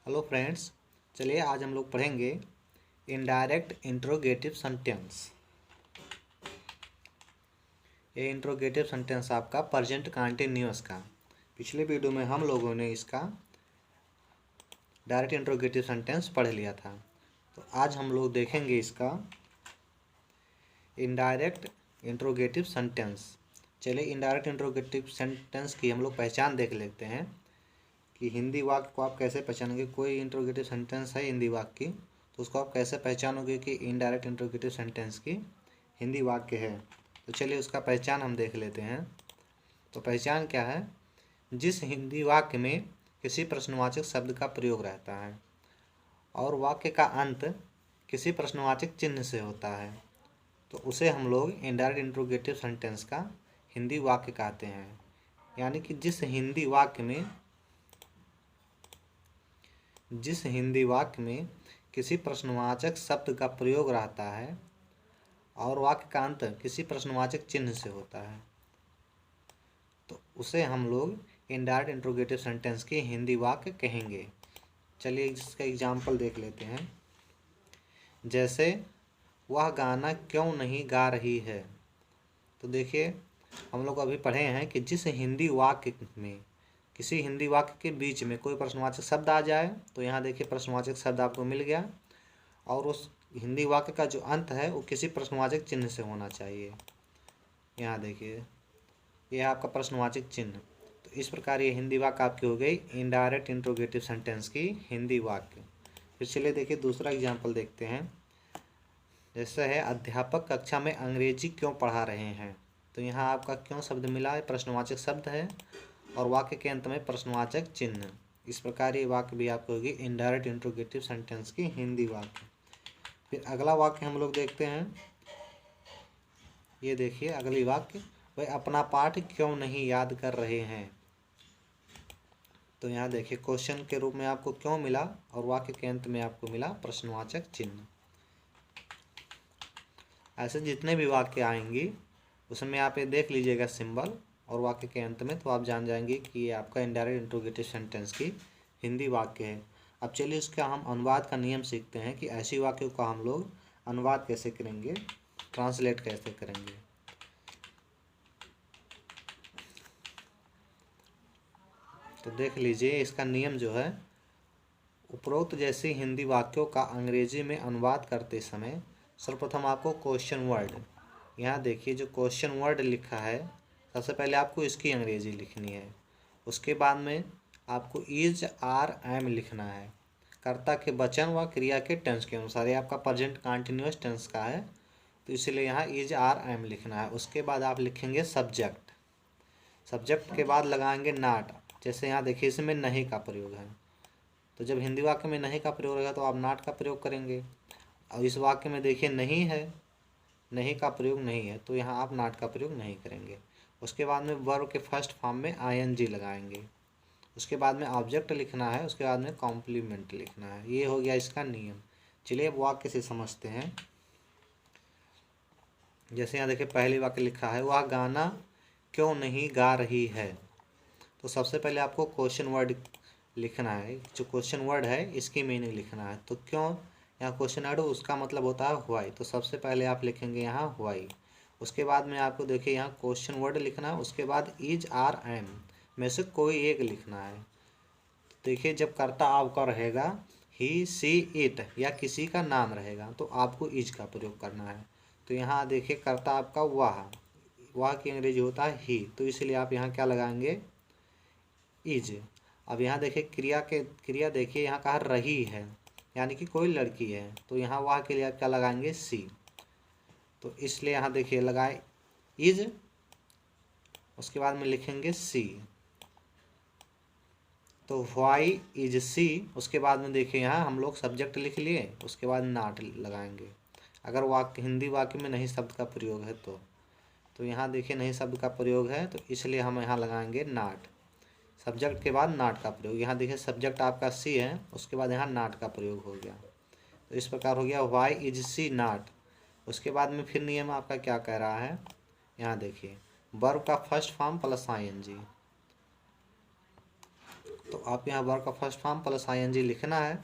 Hello friends, चलिए आज हम लोग पढ़ेंगे इनडायरेक्ट इंट्रोगेटिव सेंटेंस। ये इंट्रोगेटिव सेंटेंस आपका प्रेजेंट कंटिन्यूअस का। पिछले वीडियो में हम लोगों ने इसका डायरेक्ट इंट्रोगेटिव सेंटेंस पढ़ लिया था, तो आज हम लोग देखेंगे इसका इनडायरेक्ट इंट्रोगेटिव सेंटेंस। चलिए इनडायरेक्ट इंट्रोगेटिव सेंटेंस की हम लोग पहचान देख लेते हैं कि हिंदी वाक्य को आप कैसे पहचानेंगे। कोई इंट्रोगेटिव सेंटेंस है हिंदी वाक्य की, तो उसको आप कैसे पहचानोगे कि इनडायरेक्ट इंट्रोगेटिव सेंटेंस की हिंदी वाक्य है। तो चलिए उसका पहचान हम देख लेते हैं। तो पहचान क्या है? जिस हिंदी वाक्य में किसी प्रश्नवाचक शब्द का प्रयोग रहता है और वाक्य का अंत किसी प्रश्नवाचक चिन्ह से होता है, तो उसे हम लोग इनडायरेक्ट इंट्रोगेटिव सेंटेंस का हिंदी वाक्य कहते हैं। यानी कि जिस हिंदी वाक्य में किसी प्रश्नवाचक शब्द का प्रयोग रहता है और वाक्य का अंत किसी प्रश्नवाचक चिन्ह से होता है, तो उसे हम लोग इनडायरेक्ट इंट्रोगेटिव सेंटेंस की हिंदी वाक्य कहेंगे। चलिए इसका एग्जाम्पल देख लेते हैं। जैसे वह गाना क्यों नहीं गा रही है। तो देखिए हम लोग अभी पढ़े हैं कि जिस हिंदी वाक्य में किसी हिंदी वाक्य के बीच में कोई प्रश्नवाचक शब्द आ जाए, तो यहाँ देखिए प्रश्नवाचक शब्द आपको मिल गया और उस हिंदी वाक्य का जो अंत है वो किसी प्रश्नवाचक चिन्ह से होना चाहिए। यहाँ देखिए ये है आपका प्रश्नवाचक चिन्ह। तो इस प्रकार ये हिंदी वाक्य आपकी हो गई इनडायरेक्ट इंट्रोगेटिव सेंटेंस की हिंदी वाक्य। फिर चलिए देखिए दूसरा एग्जाम्पल देखते हैं। जैसे है अध्यापक कक्षा में अंग्रेजी क्यों पढ़ा रहे हैं। तो यहाँ आपका क्यों शब्द मिला है, प्रश्नवाचक शब्द है और वाक्य के अंत में प्रश्नवाचक चिन्ह। इस प्रकार ये वाक्य भी आपको होगी इनडायरेक्ट इंट्रोगेटिव सेंटेंस की हिंदी वाक्य। फिर अगला वाक्य हम लोग देखते हैं। ये देखिए अगली वाक्य, वह अपना पाठ क्यों नहीं याद कर रहे हैं। तो यहाँ देखिए क्वेश्चन के रूप में आपको क्यों मिला और वाक्य के अंत में आपको मिला प्रश्नवाचक चिन्ह। ऐसे जितने भी वाक्य आएंगी उसमें आप ये देख लीजिएगा सिंबल और वाक्य के अंत में, तो आप जान जाएंगे कि ये आपका इनडायरेक्ट इंट्रोगेटिव सेंटेंस की हिंदी वाक्य है। अब चलिए इसका हम अनुवाद का नियम सीखते हैं कि ऐसी वाक्यों का हम लोग अनुवाद कैसे करेंगे, ट्रांसलेट कैसे करेंगे। तो देख लीजिए इसका नियम जो है, उपरोक्त जैसी हिंदी वाक्यों का अंग्रेजी में अनुवाद करते समय सर्वप्रथम आपको क्वेश्चन वर्ड, यहाँ देखिए जो क्वेश्चन वर्ड लिखा है, सबसे पहले आपको इसकी अंग्रेजी लिखनी है। उसके बाद में आपको इज आर एम लिखना है कर्ता के वचन व क्रिया के टेंस के अनुसार। ये आपका प्रेजेंट कंटिन्यूअस टेंस का है, तो इसलिए यहाँ इज आर एम लिखना है। उसके बाद आप लिखेंगे सब्जेक्ट, सब्जेक्ट के बाद लगाएंगे नाट। जैसे यहाँ देखिए इसमें नहीं का प्रयोग है, तो जब हिंदी वाक्य में नहीं का प्रयोग रहेगा तो आप नाट का प्रयोग करेंगे। और इस वाक्य में देखिए नहीं है, नहीं का प्रयोग नहीं है, तो यहाँ आप नाट का प्रयोग नहीं करेंगे। उसके बाद में वर्ब के फर्स्ट फॉर्म में आईएनजी लगाएंगे। उसके बाद में ऑब्जेक्ट लिखना है, उसके बाद में कॉम्प्लीमेंट लिखना है। ये हो गया इसका नियम। चलिए अब वाक्य से समझते हैं। जैसे यहाँ देखिए पहली वाक्य लिखा है वह गाना क्यों नहीं गा रही है। तो सबसे पहले आपको क्वेश्चन वर्ड लिखना है, जो क्वेश्चन वर्ड है इसकी मीनिंग लिखना है। तो क्यों यहाँ क्वेश्चन वर्ड, उसका मतलब होता है व्हाई, तो सबसे पहले आप लिखेंगे यहाँ व्हाई। उसके बाद में आपको देखिए यहाँ क्वेश्चन वर्ड लिखना है, उसके बाद इज आर एम में से कोई एक लिखना है। देखिए जब कर्ता आपका रहेगा ही सी इट या किसी का नाम रहेगा, तो आपको इज का प्रयोग करना है। तो यहाँ देखिए कर्ता आपका वाह की अंग्रेजी होता है ही, तो इसलिए आप यहाँ क्या लगाएंगे इज। अब यहाँ देखिए क्रिया देखिए यहाँ कहा रही है, यानी कि कोई लड़की है, तो यहाँ वाह के लिए आप क्या लगाएंगे सी। तो इसलिए यहाँ देखिए लगाए इज, उसके बाद में लिखेंगे सी। तो वाई इज सी, उसके बाद में देखिए यहाँ हम लोग सब्जेक्ट लिख लिए, उसके बाद नाट लगाएंगे अगर वाक्य हिंदी वाक्य में नहीं शब्द का प्रयोग है तो यहाँ देखिए नहीं शब्द का प्रयोग है, तो इसलिए हम यहाँ लगाएंगे नाट। सब्जेक्ट के बाद नाट का प्रयोग, यहाँ देखिए सब्जेक्ट आपका सी है, उसके बाद यहाँ नाट का प्रयोग हो गया। तो इस प्रकार हो गया वाई इज सी नाट। उसके बाद में फिर नियम आपका क्या कह रहा है, यहाँ देखिए वर्ब का फर्स्ट फॉर्म प्लस आईएनजी। तो आप यहाँ वर्ब का फर्स्ट फॉर्म प्लस आईएनजी लिखना है।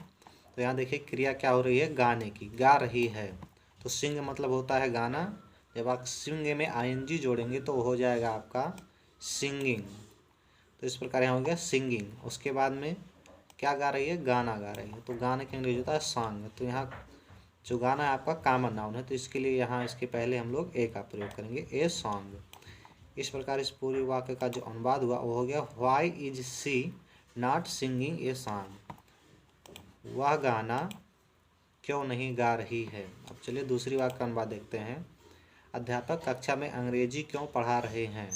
तो यहाँ देखिए क्रिया क्या हो रही है, गाने की, गा रही है। तो सिंग मतलब होता है गाना, जब आप सिंग में आईएनजी जोड़ेंगे तो हो जाएगा आपका सिंगिंग। तो इस प्रकार यहाँ हो गया सिंगिंग। उसके बाद में क्या गा रही है, गाना गा रही है। तो गाने के अंग्रेजी होता है सॉन्ग। तो यहाँ जो गाना है आपका कॉमन नाउन है, तो इसके लिए यहाँ इसके पहले हम लोग ए का प्रयोग करेंगे, ए सॉन्ग। इस प्रकार इस पूरी वाक्य का जो अनुवाद हुआ वो हो गया, why is she not singing a song, वह गाना क्यों नहीं गा रही है। अब चलिए दूसरी वाक्य का अनुवाद देखते हैं। अध्यापक कक्षा में अंग्रेजी क्यों पढ़ा रहे हैं।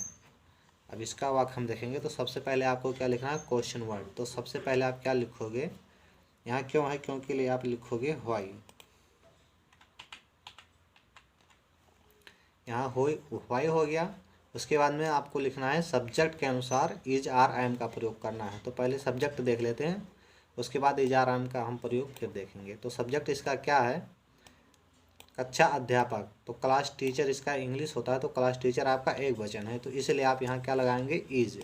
अब इसका वाक्य हम देखेंगे तो सबसे पहले आपको क्या लिखना है, क्वेश्चन वर्ड। तो सबसे पहले आप क्या लिखोगे, यहाँ क्यों है, क्यों के लिए आप लिखोगे व्हाई। यहाँ व्हाई हो गया। उसके बाद में आपको लिखना है सब्जेक्ट के अनुसार इज आर एम का प्रयोग करना है। तो पहले सब्जेक्ट देख लेते हैं, उसके बाद इज आर एम का हम प्रयोग फिर देखेंगे। तो सब्जेक्ट इसका क्या है, कक्षा अध्यापक। तो क्लास टीचर इसका इंग्लिश होता है, तो क्लास टीचर आपका एक वचन है, तो इसलिए आप यहाँ क्या लगाएंगे, इज।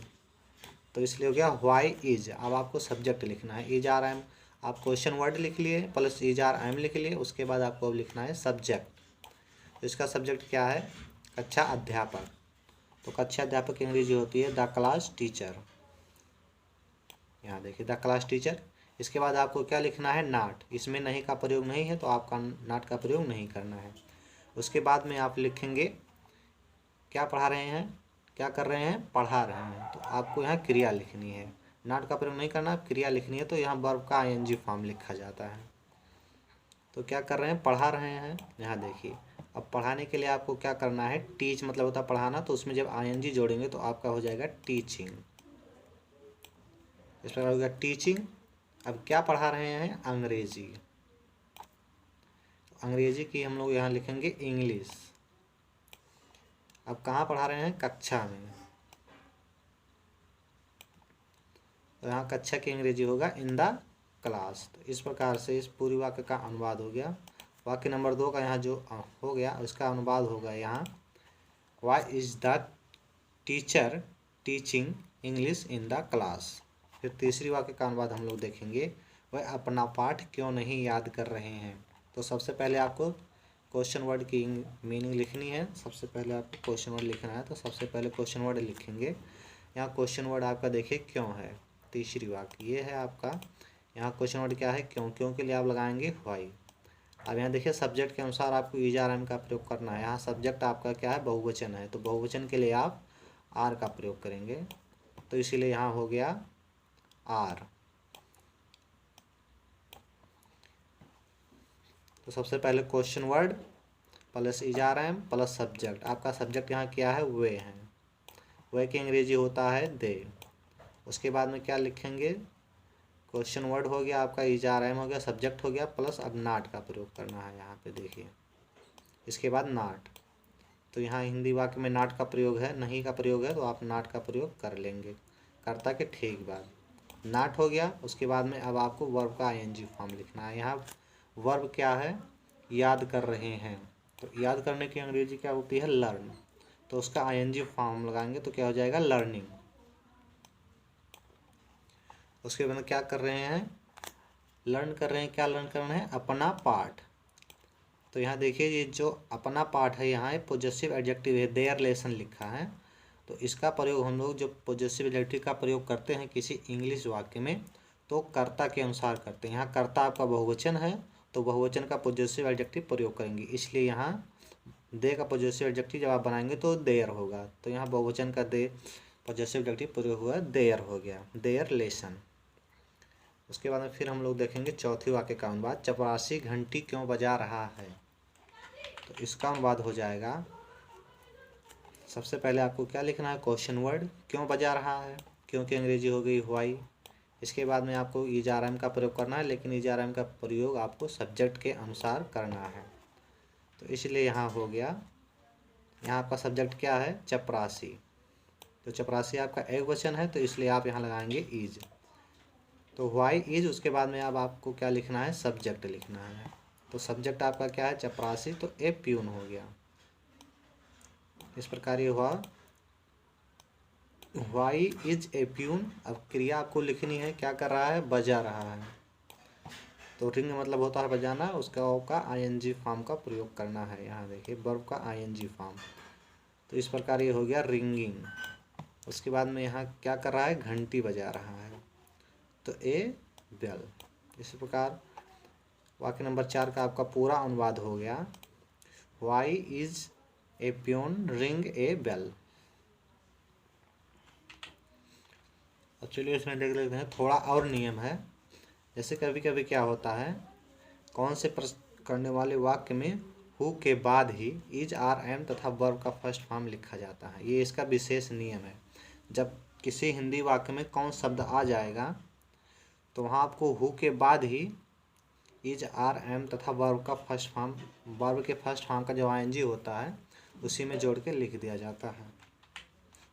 तो इसलिए हो गया व्हाई इज। अब आपको सब्जेक्ट लिखना है, इज आर एम। आप क्वेश्चन वर्ड लिख लिए प्लस इज आर एम लिख लिए। उसके बाद आपको अब लिखना है सब्जेक्ट। तो इसका सब्जेक्ट क्या है, कक्षा अध्यापक। तो कक्षा अध्यापक की अंग्रेजी होती है द क्लास टीचर। यहाँ देखिए द क्लास टीचर। इसके बाद आपको क्या लिखना है, नॉट। इसमें नहीं का प्रयोग नहीं है, तो आपका नॉट का प्रयोग नहीं करना है। उसके बाद में आप लिखेंगे क्या पढ़ा रहे हैं, क्या कर रहे हैं, पढ़ा रहे हैं। तो आपको यहाँ क्रिया लिखनी है, नॉट का प्रयोग नहीं करना, क्रिया लिखनी है। तो यहाँ वर्ब का आईएनजी फॉर्म लिखा जाता है। तो क्या कर रहे हैं, पढ़ा रहे हैं। यहाँ देखिए अब पढ़ाने के लिए आपको क्या करना है, टीच मतलब होता है पढ़ाना, तो उसमें जब आईएनजी जोड़ेंगे तो आपका हो जाएगा टीचिंग। इस प्रकार हो गया टीचिंग। अब क्या पढ़ा रहे हैं, अंग्रेजी। तो अंग्रेजी की हम लोग यहाँ लिखेंगे इंग्लिश। अब कहाँ पढ़ा रहे हैं, कक्षा में। तो यहाँ कक्षा की अंग्रेजी होगा इन द क्लास। तो इस प्रकार से इस पूरी वाक्य का अनुवाद हो गया। वाक्य नंबर 2 का यहाँ जो हो गया उसका अनुवाद होगा यहाँ, why is the teacher teaching English in the class. फिर तीसरी वाक्य का अनुवाद हम लोग देखेंगे, वह अपना पाठ क्यों नहीं याद कर रहे हैं। तो सबसे पहले आपको क्वेश्चन वर्ड की मीनिंग लिखनी है। सबसे पहले आपको क्वेश्चन वर्ड लिखना है, तो सबसे पहले क्वेश्चन वर्ड लिखेंगे। यहाँ क्वेश्चन वर्ड आपका देखिए क्यों है, तीसरी वाक्य ये है आपका। यहाँ क्वेश्चन वर्ड क्या है, क्यों। क्यों के लिए आप लगाएंगे व्हाई। अब यहाँ देखिए सब्जेक्ट के अनुसार आपको इज आर एम का प्रयोग करना है। यहाँ सब्जेक्ट आपका क्या है, बहुवचन है, तो बहुवचन के लिए आप आर का प्रयोग करेंगे। तो इसीलिए यहाँ हो गया आर। तो सबसे पहले question word plus is are am plus subject. आपका सब्जेक्ट यहाँ क्या है, वे हैं। वे की अंग्रेजी होता है दे। उसके बाद में क्या लिखेंगे, क्वेश्चन वर्ड हो गया आपका, इज आर एम हो गया, सब्जेक्ट हो गया, प्लस अब नॉट का प्रयोग करना है यहाँ पे देखिए। इसके बाद नॉट। तो यहाँ हिंदी वाक्य में नॉट का प्रयोग है, नहीं का प्रयोग है, तो आप नॉट का प्रयोग कर लेंगे, कर्ता के ठीक बाद। नॉट हो गया। उसके बाद में अब आपको वर्ब का आईएनजी फॉर्म लिखना है। यहाँ वर्ब क्या है, याद कर रहे हैं। तो याद करने की अंग्रेजी क्या होती है, लर्न। तो उसका आईएनजी फॉर्म लगाएंगे तो क्या हो जाएगा, लर्निंग। उसके बाद क्या कर रहे हैं, लर्न कर रहे हैं। क्या लर्न कर रहे हैं, अपना पाठ। तो यहाँ देखिए ये जो अपना पाठ है यहाँ पॉजेसिव एडजेक्टिव है, देयर लेसन लिखा है। तो इसका प्रयोग हम लोग जो पॉजेसिव एडजेक्टिव का प्रयोग करते हैं किसी इंग्लिश वाक्य में, तो कर्ता के अनुसार करते हैं। यहाँ कर्ता आपका बहुवचन है, तो बहुवचन का पॉजेसिव एडजेक्टिव प्रयोग करेंगे। इसलिए यहाँ दे का पॉजेसिव एडजेक्टिव जब आप बनाएंगे तो देयर होगा। तो यहाँ बहुवचन का दे पॉजेसिव एडजेक्टिव प्रयोग हुआ, देयर हो गया, देयर लेसन। उसके बाद में फिर हम लोग देखेंगे चौथी वाक्य का अनुवाद, चपरासी घंटी क्यों बजा रहा है। तो इसका अनुवाद हो जाएगा, सबसे पहले आपको क्या लिखना है, क्वेश्चन वर्ड, क्यों बजा रहा है, क्योंकि अंग्रेजी हो गई व्हाई। इसके बाद में आपको इज आर एम का प्रयोग करना है, लेकिन इज आर एम का प्रयोग आपको सब्जेक्ट के अनुसार करना है। तो इसलिए यहाँ हो गया, यहाँ आपका सब्जेक्ट क्या है, चपरासी। तो चपरासी आपका एक वचन है, तो इसलिए आप यहाँ लगाएंगे इज। तो व्हाई इज। उसके बाद में अब आपको क्या लिखना है, सब्जेक्ट लिखना है। तो सब्जेक्ट आपका क्या है, चपरासी, तो ए प्यून हो गया। इस प्रकार ये हुआ वाई इज ए प्यून। अब क्रिया आपको लिखनी है, क्या कर रहा है, बजा रहा है। तो रिंग मतलब होता है बजाना, उसका का आईएनजी फॉर्म का प्रयोग करना है। यहाँ देखिए वर्ब का आईएनजी फॉर्म। तो इस प्रकार ये हो गया रिंगिंग। उसके बाद में यहाँ क्या कर रहा है, घंटी बजा रहा है, तो ए बेल। इसी प्रकार वाक्य नंबर 4 का आपका पूरा अनुवाद हो गया, why is a peon ring a bell. और चलिए इसमें देख लेते हैं, थोड़ा और नियम है। जैसे कभी कभी क्या होता है, कौन से प्रश्न करने वाले वाक्य में हु के बाद ही इज आर एम तथा वर्ब का फर्स्ट फॉर्म लिखा जाता है। ये इसका विशेष नियम है। जब किसी हिंदी वाक्य में कौन शब्द आ जाएगा तो वहाँ आपको हु के बाद ही इज आर एम तथा वर्ब का फर्स्ट फॉर्म, वर्ब के फर्स्ट फॉर्म का जो आईएनजी होता है उसी में जोड़ के लिख दिया जाता है।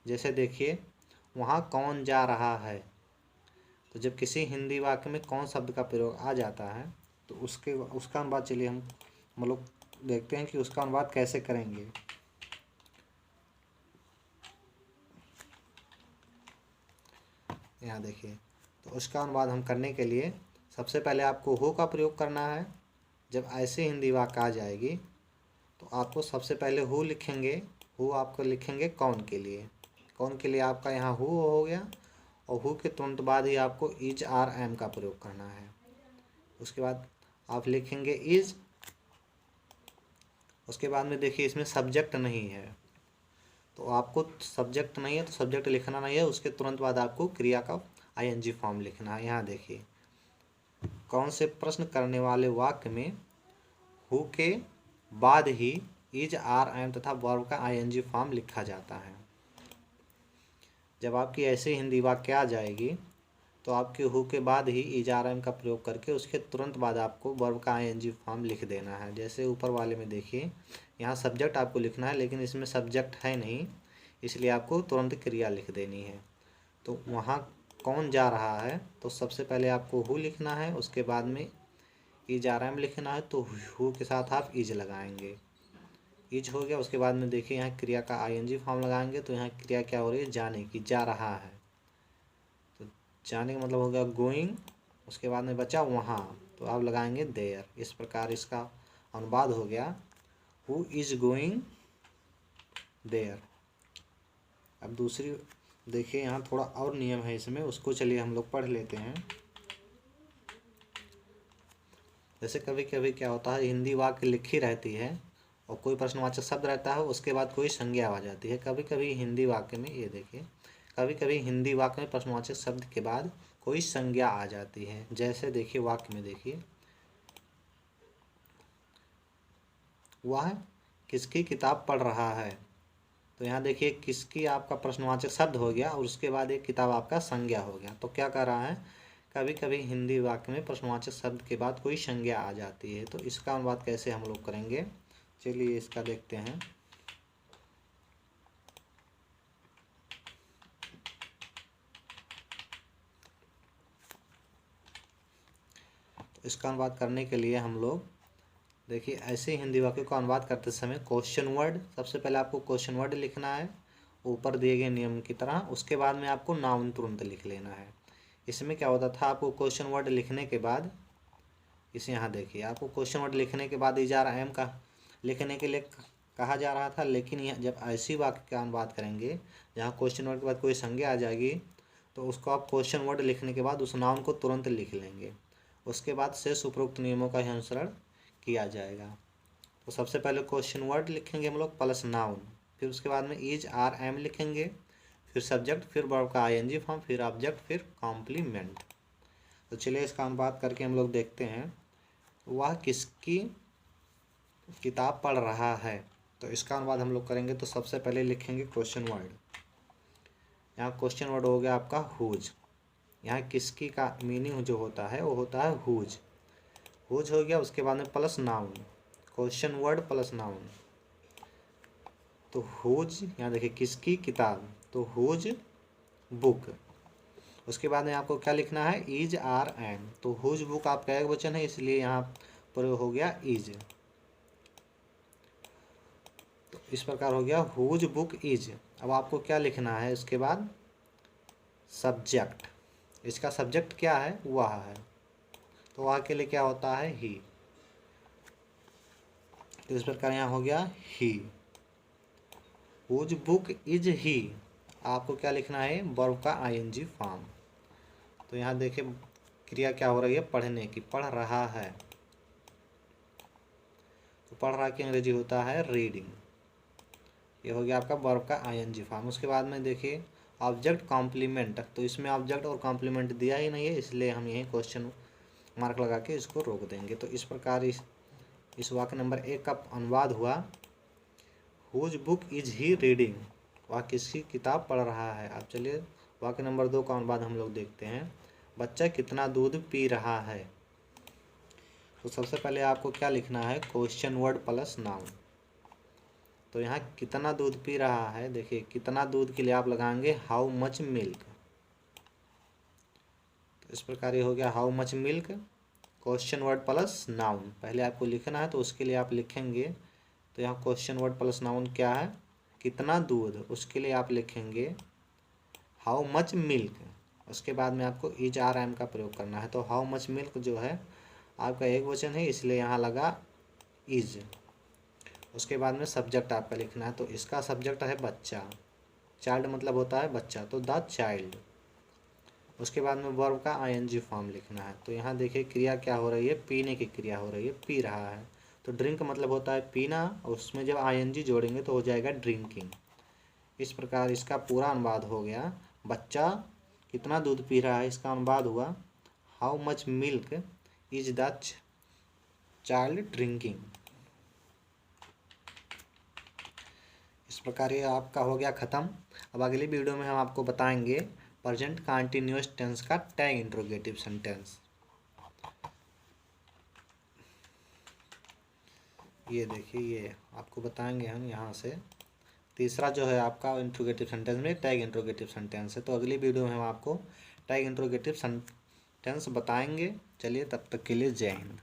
जैसे देखिए, वहाँ कौन जा रहा है। तो जब किसी हिंदी वाक्य में कौन शब्द का प्रयोग आ जाता है तो उसका अनुवाद चलिए हम लोग देखते हैं कि उसका अनुवाद कैसे करेंगे। यहाँ देखिए, तो उसका अनुवाद हम करने के लिए सबसे पहले आपको हु का प्रयोग करना है। जब ऐसे हिंदी वाक्य आ जाएगी तो आपको सबसे पहले हु लिखेंगे। हु आपको लिखेंगे कौन के लिए, कौन के लिए आपका यहाँ हु हो गया। और हु के तुरंत बाद ही आपको इज आर एम का प्रयोग करना है। उसके बाद आप लिखेंगे इज। उसके बाद में देखिए इसमें सब्जेक्ट नहीं है, तो आपको सब्जेक्ट नहीं है तो सब्जेक्ट लिखना नहीं है। उसके तुरंत बाद आपको क्रिया का आईएनजी फॉर्म लिखना है। यहाँ देखिए, कौन से प्रश्न करने वाले वाक्य में हु के बाद ही इज आर एम तथा वर्ब का आईएनजी फॉर्म लिखा जाता है। जब आपकी ऐसी हिंदी वाक्य आ जाएगी तो आपके हु के बाद ही इज आर एम का प्रयोग करके उसके तुरंत बाद आपको वर्ब का आईएनजी फॉर्म लिख देना है। जैसे ऊपर वाले में देखिए, यहाँ सब्जेक्ट आपको लिखना है लेकिन इसमें सब्जेक्ट है नहीं, इसलिए आपको तुरंत क्रिया लिख देनी है। तो वहाँ कौन जा रहा है तो सबसे पहले आपको हु लिखना है, उसके बाद में इज आर एम लिखना है, तो हु के साथ आप इज लगाएंगे, इज हो गया। उसके बाद में देखिए यहाँ क्रिया का आईएनजी फॉर्म लगाएंगे तो यहाँ क्रिया क्या हो रही है, जाने की, जा रहा है। तो जाने का मतलब हो गया गोइंग। उसके बाद में बचा वहाँ, तो आप लगाएंगे देयर। इस प्रकार इसका अनुवाद हो गया, हु इज गोइंग देयर। अब दूसरी देखिए, यहाँ थोड़ा और नियम है इसमें, उसको चलिए हम लोग पढ़ लेते हैं। जैसे कभी कभी क्या होता है, हिंदी वाक्य लिखी रहती है और कोई प्रश्नवाचक शब्द रहता है, उसके बाद कोई संज्ञा आ जाती है। कभी कभी हिंदी वाक्य में, ये देखिए, कभी कभी हिंदी वाक्य में प्रश्नवाचक शब्द के बाद कोई संज्ञा आ जाती है। जैसे देखिए वाक्य में देखिए, वह किसकी किताब पढ़ रहा है। तो यहाँ देखिए किसकी आपका प्रश्नवाचक शब्द हो गया और उसके बाद एक किताब आपका संज्ञा हो गया। तो क्या कर रहा है, कभी कभी हिंदी वाक्य में प्रश्नवाचक शब्द के बाद कोई संज्ञा आ जाती है। तो इसका अनुवाद कैसे हम लोग करेंगे, चलिए इसका देखते हैं। तो इसका अनुवाद करने के लिए हम लोग देखिए, ऐसे हिंदी वाक्यों का अनुवाद करते समय क्वेश्चन वर्ड, सबसे पहले आपको क्वेश्चन वर्ड लिखना है ऊपर दिए गए नियम की तरह। उसके बाद में आपको नाउन तुरंत लिख लेना है। इसमें क्या होता था, आपको क्वेश्चन वर्ड लिखने के बाद, इसे यहाँ देखिए, आपको क्वेश्चन वर्ड लिखने के बाद इज आर एम का लिखने के लिए कहा जा रहा था। लेकिन यह जब ऐसी वाक्य का अनुवाद करेंगे जहाँ क्वेश्चन वर्ड के बाद कोई संज्ञा आ जाएगी, तो उसको आप क्वेश्चन वर्ड लिखने के बाद उस नाउन को तुरंत लिख लेंगे। उसके बाद शेष उपरोक्त नियमों का ही अनुसरण किया जाएगा। तो सबसे पहले क्वेश्चन वर्ड लिखेंगे हम लोग प्लस नाउन, फिर उसके बाद में इज आर एम लिखेंगे, फिर सब्जेक्ट, फिर वर्ब का आईएनजी फॉर्म, फिर ऑब्जेक्ट, फिर कॉम्प्लीमेंट। तो चलिए इसका अनुवाद करके हम लोग देखते हैं। वह किसकी किताब पढ़ रहा है, तो इसका अनुवाद हम लोग करेंगे। तो सबसे पहले लिखेंगे क्वेश्चन वर्ड। यहाँ क्वेश्चन वर्ड हो गया आपका हुज। यहाँ किसकी का मीनिंग जो होता है वो होता है हुज। हुज हो गया। उसके बाद में plus noun, question word plus noun, तो हुज, यहाँ देखिए किसकी किताब, तो हुज बुक। उसके बाद में आपको क्या लिखना है, इज आर एम, तो हुज बुक आपका एक वचन है इसलिए यहाँ प्रयोग हो गया इज। तो इस प्रकार हो गया हुज बुक इज। अब आपको क्या लिखना है इसके बाद, सब्जेक्ट, इसका सब्जेक्ट क्या है, वह है, तो वह के लिए क्या होता है, ही। तो इस प्रकार यहाँ हो गया ही। हुज बुक इज ही, आपको क्या लिखना है, वर्ब का आईएनजी फॉर्म। तो यहाँ देखिए क्रिया क्या हो रही है, पढ़ने की, पढ़ रहा है। तो पढ़ रहा की अंग्रेजी होता है रीडिंग। ये हो गया आपका वर्ब का आईएनजी फॉर्म। उसके बाद में देखिए ऑब्जेक्ट कॉम्प्लीमेंट, तो इसमें ऑब्जेक्ट और कॉम्प्लीमेंट दिया ही नहीं है, इसलिए हम यही क्वेश्चन मार्क लगा के इसको रोक देंगे। तो इस प्रकार इस वाक्य नंबर 1 का अनुवाद हुआ, whose book is he reading, वह किसकी किताब पढ़ रहा है। अब चलिए वाक्य नंबर 2 का अनुवाद हम लोग देखते हैं, बच्चा कितना दूध पी रहा है। तो सबसे पहले आपको क्या लिखना है, क्वेश्चन वर्ड प्लस नाउन। तो यहाँ कितना दूध पी रहा है, देखिए कितना दूध के लिए आप लगाएंगे हाउ मच मिल्क। तो इस प्रकार ये हो गया how much milk, question word plus noun. पहले आपको लिखना है तो उसके लिए आप लिखेंगे, तो यहाँ क्वेश्चन वर्ड प्लस नाउन क्या है, कितना दूध, उसके लिए आप लिखेंगे हाउ मच मिल्क। उसके बाद में आपको इज आर एम का प्रयोग करना है। तो हाउ मच मिल्क जो है आपका एक वचन है, इसलिए यहाँ लगा इज। उसके बाद में सब्जेक्ट आपका लिखना है, तो इसका सब्जेक्ट है बच्चा, चाइल्ड मतलब होता है बच्चा, तो द चाइल्ड। उसके बाद में वर्ब का आईएनजी फॉर्म लिखना है। तो यहाँ देखिए क्रिया क्या हो रही है, पीने की क्रिया हो रही है, पी रहा है। तो ड्रिंक मतलब होता है पीना, और उसमें जब आईएनजी जोड़ेंगे तो हो जाएगा ड्रिंकिंग। इस प्रकार इसका पूरा अनुवाद हो गया, बच्चा कितना दूध पी रहा है, इसका अनुवाद हुआ how much milk is the child drinking. इस प्रकार ये आपका हो गया ख़त्म। अब अगली वीडियो में हम आपको बताएंगे प्रेजेंट कंटिन्यूअस टेंस का टैग इंट्रोगेटिव सेंटेंस। ये देखिए ये आपको बताएंगे हम यहाँ से, तीसरा जो है आपका इंट्रोगेटिव सेंटेंस में टैग इंट्रोगेटिव सेंटेंस है। तो अगली वीडियो में हम आपको टैग इंट्रोगेटिव सेंटेंस बताएंगे। चलिए तब तक के लिए जय हिंद।